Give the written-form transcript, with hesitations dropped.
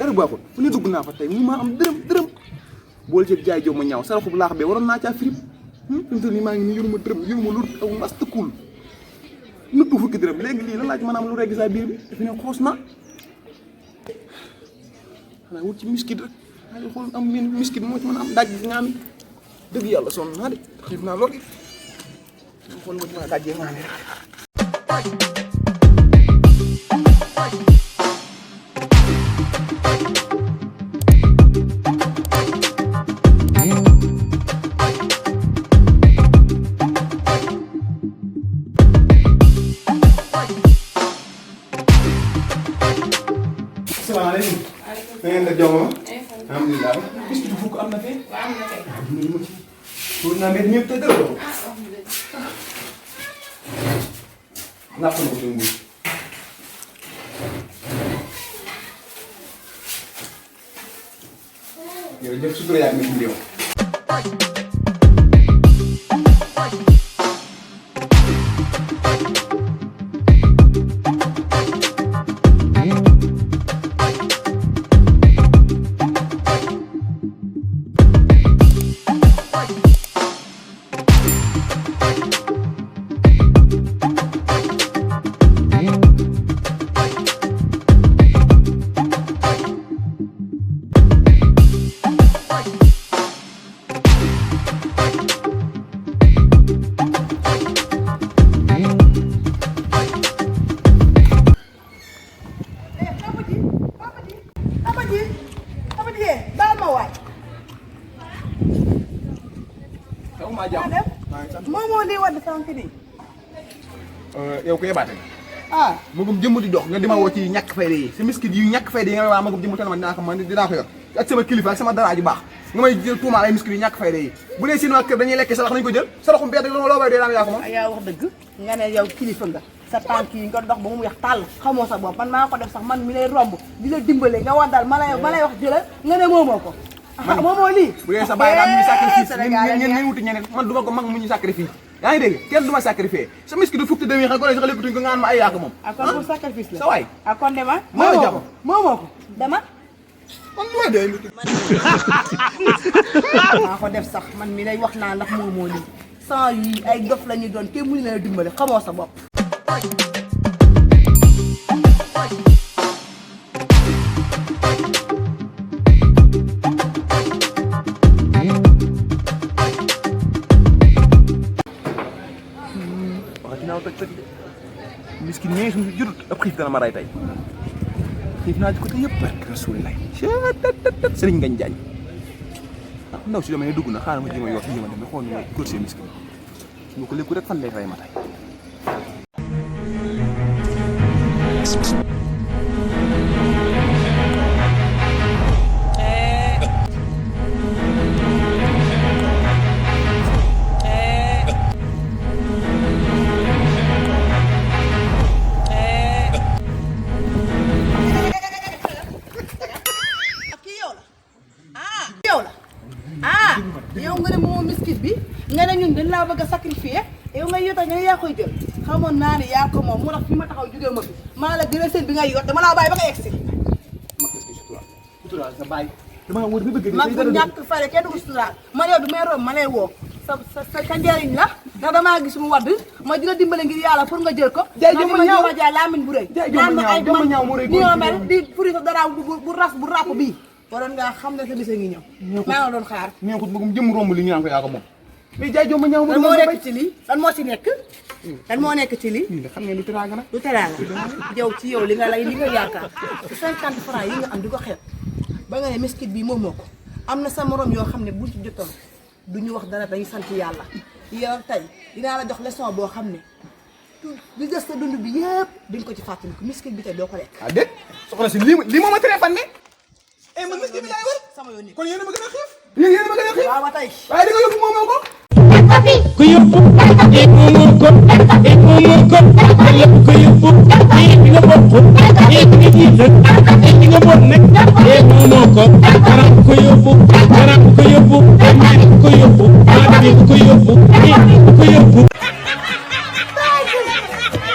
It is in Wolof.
dara baaxul fu ne dugg naa fa tey mu ma am dërëm bool ci jaay jow ma ñaaw saraxu bu laax bee waroon naa caa firib fi mu toll nii maa ngi nii yoruma dërëm yoruma lu aw mast kuul nëttu fukki dërëm léegi lii la laaj maanaam lu regg saa biir bi dafa ne xoos na xanaa wut ci miskit rek xanaa xool am min miskit moo ci mën a am daaj bi nga am dëgg yàlla sonn naa de xiif naa lool xool moo ci mën a dajjee nga ne salaamaaleykum. na ngeen def jaww ma. alhamdulilah. bis bi fukk am na fee. waaw am na fee. waaw dinañu ma ci. pour naa mbir ñëpp te dara doon. napp na ko ci nguur. jërëjëf sutura yaa ngi ci réew. Momo li wad sank ni yow ko yebaate ah magum jëmm di dox nga dima woo ci ñàkk fayda yi sa miskit yu ñàkk fayda yi nga waa magum jëmm tan man dinaa ko yor ak sama kilifa ak sama dara ju baax nga may jël tuumaal ay miskit yu ñàkk fayda yi bu dee seen waa kër dañuy lekkee salax nañu ko jël salaxum mbedd loo bay dee daan yaa ko moom yaa wax dëgg nga ne yow kilifa nga sa tànk yi nga dox ba mu yax tàll xamoo sa bopp man maa ko def sax man mi lay romb di la dimbale nga wax daal ma lay wax jëlal nga ne moomoo ko moomoo lii bu dee sa bàyyi daal ñu sacrifice ngeen wuti ñeneen man duma ko mag mu ñu sacrifice yaa ngi dégg kenn du ma sacrifié sa miski du fukki demi xam ko ne sax lépp nga naan ma ay yaa ko moom kon pour sacrifice la sa waay kon dema moomoo ko dema man lu may dee maa ko def sax man mi lay wax naa ndax moomoo lii sans yi ay dof la ñu doon kenn mënu leen a dimbale xamoo sa bopp miskin ñee suñu jurut ab xiif dana ma ray tey xiif naa ci côté yëpp barke Rasulillah sëriñ ngañ jaañ ah ndaw si dama ne dugg na xaaral ma jéem a yor jéem a dem xool ma course miskin su ma ko lépp rek fan lay ray ma tey yow nga ne moo miskit bi nga ne ñun dañ laa bëgg a sacrifier yow nga yota nga yaa koy jël xamoon naa ne yaa ko moom moo tax fi ma taxaw jógee ma fi maa la gën a seen bi nga yot dama laa bàyyi ba nga egsi suturaal sa bàyyi dama wër bi bëgg mag bu ñàkk fare kenn du ko suturaal man yow bi may room ma lay woo sa njëriñ la ndax damaa gis mu wadd ma di la dimbale ngir yàlla pour nga jël ko ma ñëw ma jaay laamin bu rëy naan ma ay man ni ma mel di furi sa dara bu ràpp bii waroon ngaa xam ne sa bisa ngi ñëw maa nga doon xaar nee ko bëggum jëm romb li ñu naan ko yaa ko moom mais jaay jom ma ñaaw lan moo nekk ci lii lan moo ci nekk lan moo nekk ci lii xam ngeen du teraanga nag du teraanga yow ci yow li nga yaakaar ci 50 francs yi nga am di ko xeeb ba nga ne miskit bi moomoo ko am na sa morom yoo xam ne buñ ci jotoon du ñu wax dara dañuy sant yàlla yow tey dinaa la jox leçon boo xam ne li des sa dund bi yëpp dañ ko ci fàttali ko miskit bi tey doo ko lekk ah déet soxna si lii moo ma téléphone ne man miskit bi laay war sama yoon kon yéen a ma gën a xiif yéen a ma gën a xiif waaw ba tey waaye di nga yóbbu moomoo ko ku yóbbu moomoo ko moomoo ko lépp ku yóbbu nga bokk Papi